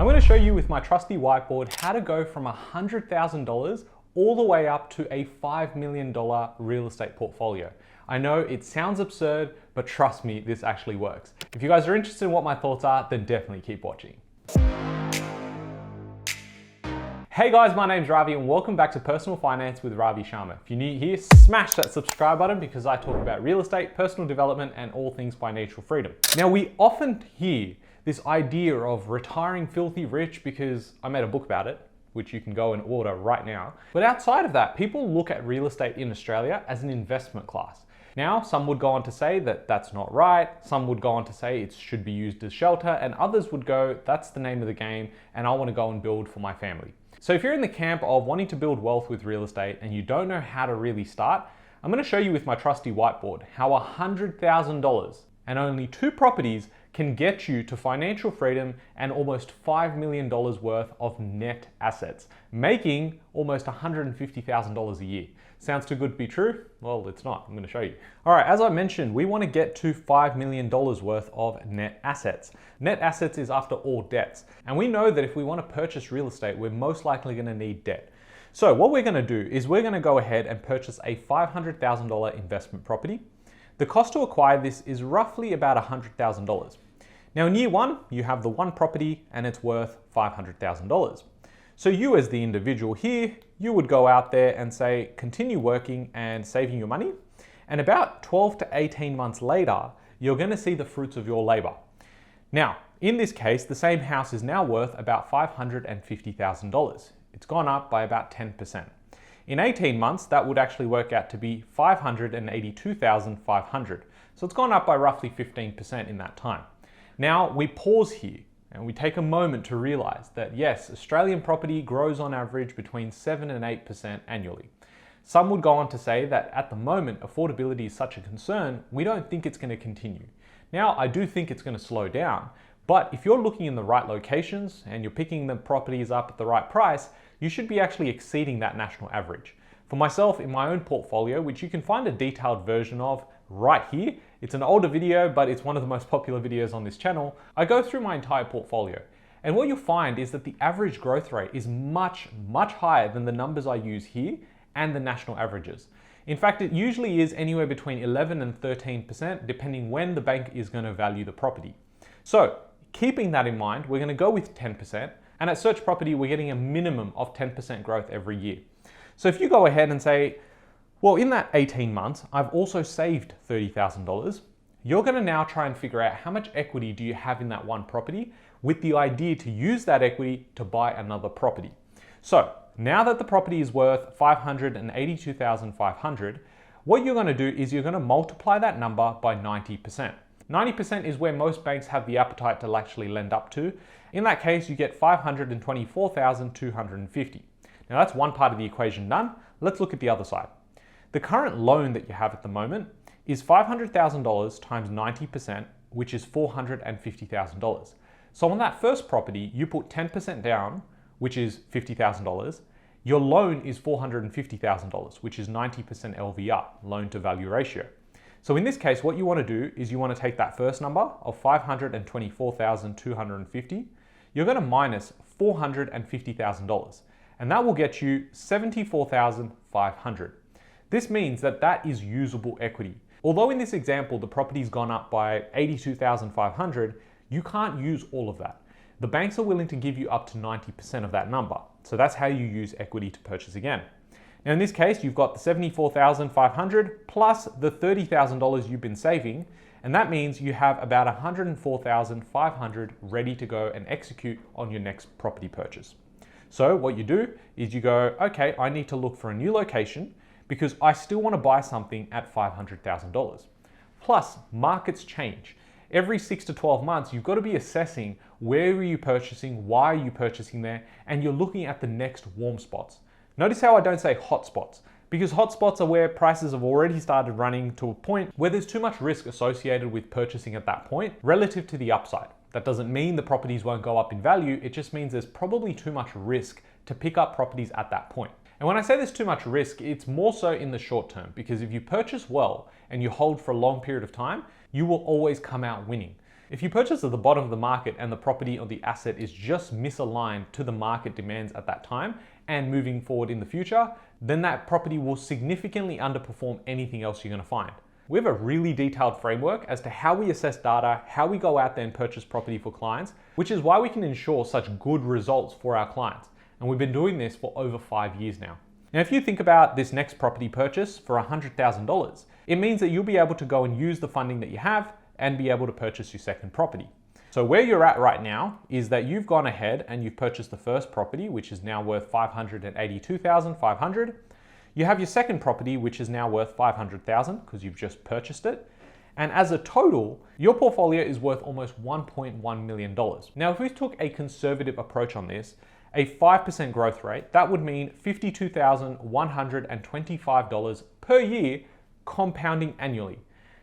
I'm going to show you with my trusty whiteboard how to go from $100,000 all the way up to a $5 million real estate portfolio. I know it sounds absurd, but trust me, this actually works. If you guys are interested in what my thoughts are, then definitely keep watching. Hey guys, my name's Ravi and welcome back to Personal Finance with Ravi Sharma. If you're new here, smash that subscribe button because I talk about real estate, personal development, and all things financial freedom. Now, we often hear this idea of retiring filthy rich because I made a book about it, which you can go and order right now. But outside of that, people look at real estate in Australia as an investment class. Now, some would go on to say that that's not right. Some would go on to say it should be used as shelter, and others would go, that's the name of the game, and I want to go and build for my family. So if you're in the camp of wanting to build wealth with real estate and you don't know how to really start, I'm going to show you with my trusty whiteboard how $100,000 and only 2 properties can get you to financial freedom and almost $5 million worth of net assets, making almost $150,000 a year. Sounds too good to be true? Well, it's not. I'm going to show you. All right, as I mentioned, we want to get to $5 million worth of net assets. Net assets is after all debts. And we know that if we want to purchase real estate, we're most likely going to need debt. So what we're going to do is we're going to go ahead and purchase a $500,000 investment property. The cost to acquire this is roughly about $100,000. Now in year 1, you have the one property and it's worth $500,000. So you as the individual here, you would go out there and say, continue working and saving your money. And about 12 to 18 months later, you're going to see the fruits of your labor. Now, in this case, the same house is now worth about $550,000. It's gone up by about 10%. In 18 months, that would actually work out to be $582,500. So it's gone up by roughly 15% in that time. Now we pause here and we take a moment to realize that yes, Australian property grows on average between 7 and 8% annually. Some would go on to say that at the moment, affordability is such a concern, we don't think it's going to continue. Now, I do think it's going to slow down, but if you're looking in the right locations and you're picking the properties up at the right price, you should be actually exceeding that national average. For myself, in my own portfolio, which you can find a detailed version of right here, it's an older video, but it's one of the most popular videos on this channel, I go through my entire portfolio. And what you'll find is that the average growth rate is much, much higher than the numbers I use here and the national averages. In fact, it usually is anywhere between 11 and 13%, depending when the bank is going to value the property. So, keeping that in mind, we're going to go with 10%, and at Search Property, we're getting a minimum of 10% growth every year. So if you go ahead and say, well, in that 18 months, I've also saved $30,000, you're going to now try and figure out how much equity do you have in that one property with the idea to use that equity to buy another property. So now that the property is worth $582,500, what you're going to do is you're going to multiply that number by 90%. 90% is where most banks have the appetite to actually lend up to. In that case, you get $524,250. Now that's one part of the equation done. Let's look at the other side. The current loan that you have at the moment is $500,000 times 90%, which is $450,000. So on that first property, you put 10% down, which is $50,000. Your loan is $450,000, which is 90% LVR, loan to value ratio. So in this case, what you want to do is you want to take that first number of $524,250. You're going to minus $450,000, and that will get you $74,500. This means that that is usable equity. Although in this example, the property's gone up by $82,500, you can't use all of that. The banks are willing to give you up to 90% of that number. So that's how you use equity to purchase again. Now in this case, you've got the $74,500 plus the $30,000 you've been saving, and that means you have about $104,500 ready to go and execute on your next property purchase. So what you do is you go, okay, I need to look for a new location because I still want to buy something at $500,000. Plus, markets change. Every 6 to 12 months, you've got to be assessing where are you purchasing, why are you purchasing there, and you're looking at the next warm spots. Notice how I don't say hot spots, because hot spots are where prices have already started running to a point where there's too much risk associated with purchasing at that point relative to the upside. That doesn't mean the properties won't go up in value, it just means there's probably too much risk to pick up properties at that point. And when I say there's too much risk, it's more so in the short term, because if you purchase well and you hold for a long period of time, you will always come out winning. If you purchase at the bottom of the market and the property or the asset is just misaligned to the market demands at that time and moving forward in the future, then that property will significantly underperform anything else you're going to find. We have a really detailed framework as to how we assess data, how we go out there and purchase property for clients, which is why we can ensure such good results for our clients. And we've been doing this for over 5 years now. Now, if you think about this next property purchase for $100,000, it means that you'll be able to go and use the funding that you have and be able to purchase your second property. So where you're at right now is that you've gone ahead and you've purchased the first property, which is now worth $582,500. You have your second property, which is now worth $500,000 because you've just purchased it. And as a total, your portfolio is worth almost $1.1 million. Now, if we took a conservative approach on this, a 5% growth rate, that would mean $52,125 per year compounding annually.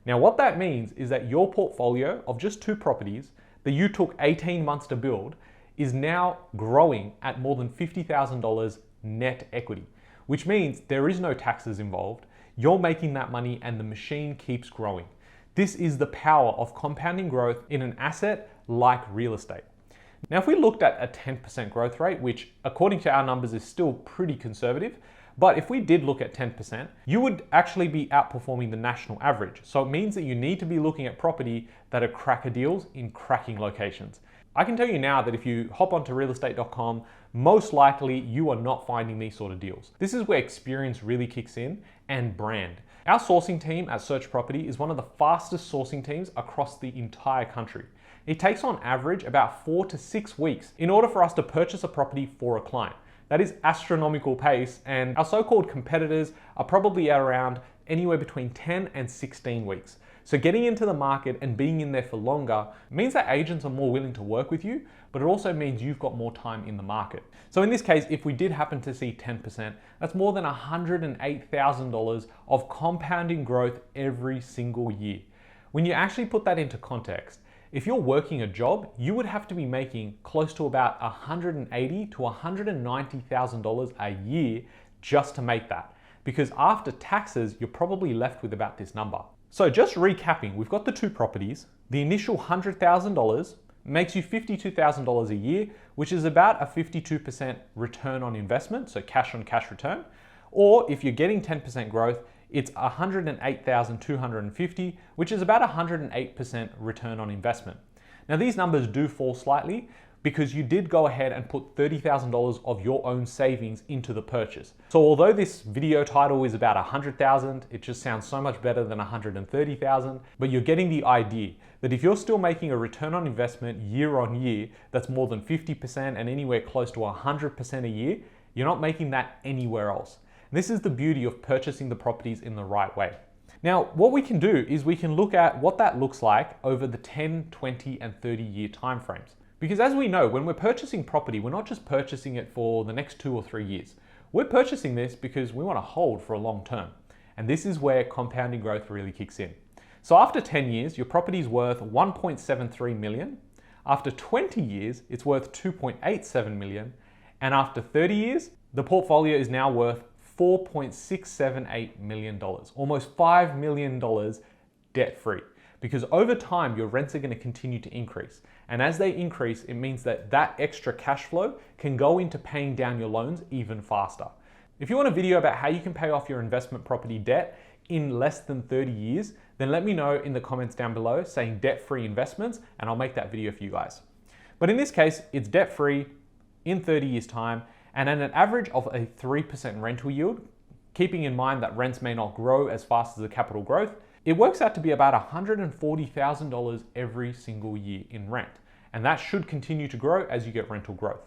Now, what that means is that your portfolio of just 2 properties that you took 18 months to build is now growing at more than $50,000 net equity, which means there is no taxes involved. You're making that money and the machine keeps growing. This is the power of compounding growth in an asset like real estate. Now, if we looked at a 10% growth rate, which according to our numbers is still pretty conservative, but if we did look at 10%, you would actually be outperforming the national average. So it means that you need to be looking at property that are cracker deals in cracking locations. I can tell you now that if you hop onto realestate.com, most likely you are not finding these sort of deals. This is where experience really kicks in and brand. Our sourcing team at Search Property is one of the fastest sourcing teams across the entire country. It takes on average about 4 to 6 weeks in order for us to purchase a property for a client. That is astronomical pace, and our so-called competitors are probably at around anywhere between 10 and 16 weeks. So getting into the market and being in there for longer means that agents are more willing to work with you, but it also means you've got more time in the market. So in this case, if we did happen to see 10%, that's more than $108,000 of compounding growth every single year. When you actually put that into context, if you're working a job, you would have to be making close to about $180,000 to $190,000 a year just to make that. Because after taxes, you're probably left with about this number. So just recapping, we've got the 2 properties. The initial $100,000 makes you $52,000 a year, which is about a 52% return on investment, so cash on cash return. Or if you're getting 10% growth, it's $108,250, which is about 108% return on investment. Now these numbers do fall slightly because you did go ahead and put $30,000 of your own savings into the purchase. So although this video title is about 100,000, it just sounds so much better than 130,000, but you're getting the idea that if you're still making a return on investment year on year, that's more than 50% and anywhere close to 100% a year, you're not making that anywhere else. This is the beauty of purchasing the properties in the right way. Now, what we can do is we can look at what that looks like over the 10, 20, and 30-year timeframes. Because as we know, when we're purchasing property, we're not just purchasing it for the next 2 or 3 years. We're purchasing this because we want to hold for a long term. And this is where compounding growth really kicks in. So after 10 years, your property is worth $1.73 million. After 20 years, it's worth $2.87 million. And after 30 years, the portfolio is now worth $4.678 million, almost $5 million debt-free. Because over time, your rents are going to continue to increase. And as they increase, it means that that extra cash flow can go into paying down your loans even faster. If you want a video about how you can pay off your investment property debt in less than 30 years, then let me know in the comments down below saying debt-free investments, and I'll make that video for you guys. But in this case, it's debt-free in 30 years time, and at an average of a 3% rental yield, keeping in mind that rents may not grow as fast as the capital growth, it works out to be about $140,000 every single year in rent. And that should continue to grow as you get rental growth.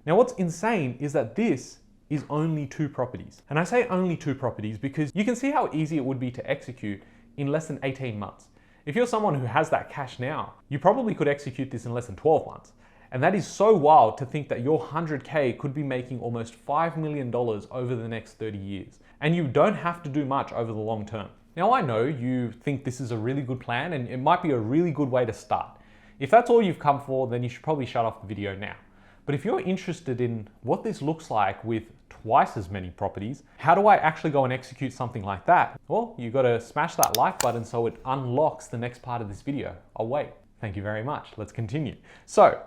Now, what's insane is that this is only 2 properties. And I say only 2 properties because you can see how easy it would be to execute in less than 18 months. If you're someone who has that cash now, you probably could execute this in less than 12 months. And that is so wild to think that your 100K could be making almost $5 million over the next 30 years. And you don't have to do much over the long term. Now, I know you think this is a really good plan and it might be a really good way to start. If that's all you've come for, then you should probably shut off the video now. But if you're interested in what this looks like with twice as many properties, how do I actually go and execute something like that? Well, you got to smash that like button so it unlocks the next part of this video. I'll wait. Thank you very much. Let's continue. So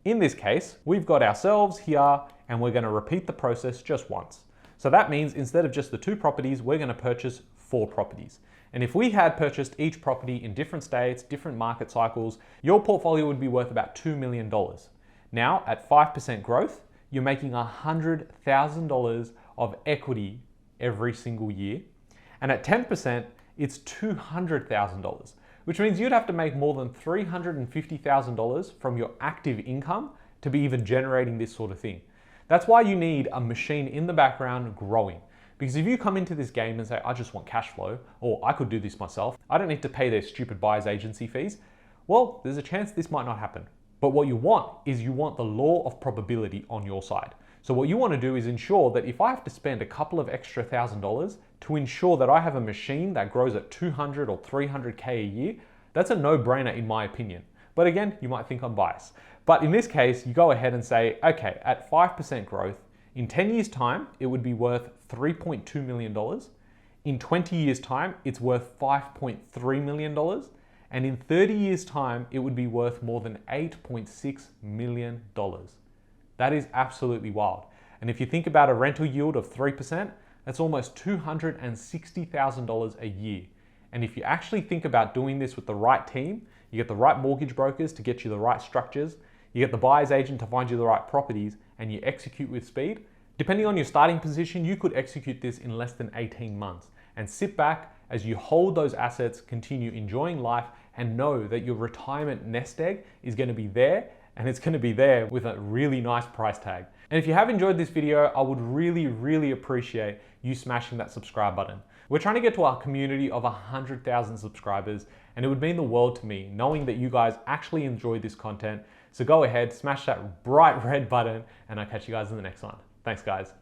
in this case, we've got ourselves here and we're going to repeat the process just once. So that means instead of just the 2 properties, we're going to purchase 4 properties. And if we had purchased each property in different states, different market cycles, your portfolio would be worth about $2 million. Now at 5% growth, you're making $100,000 of equity every single year. And at 10%, it's $200,000, which means you'd have to make more than $350,000 from your active income to be even generating this sort of thing. That's why you need a machine in the background growing. Because if you come into this game and say, I just want cash flow, or I could do this myself, I don't need to pay their stupid buyer's agency fees, well, there's a chance this might not happen. But what you want is you want the law of probability on your side. So what you want to do is ensure that if I have to spend a couple of extra $1,000 to ensure that I have a machine that grows at 200 or 300K a year, that's a no-brainer in my opinion. But again, you might think I'm biased. But in this case, you go ahead and say, okay, at 5% growth, in 10 years' time, it would be worth $3.2 million. In 20 years' time, it's worth $5.3 million. And in 30 years' time, it would be worth more than $8.6 million. That is absolutely wild. And if you think about a rental yield of 3%, that's almost $260,000 a year. And if you actually think about doing this with the right team, you get the right mortgage brokers to get you the right structures, you get the buyer's agent to find you the right properties, and you execute with speed, depending on your starting position, you could execute this in less than 18 months and sit back as you hold those assets, continue enjoying life, and know that your retirement nest egg is going to be there, and it's going to be there with a really nice price tag. And if you have enjoyed this video, I would really appreciate you smashing that subscribe button. We're trying to get to our community of 100,000 subscribers, and it would mean the world to me knowing that you guys actually enjoy this content. So go ahead, smash that bright red button, and I'll catch you guys in the next one. Thanks, guys.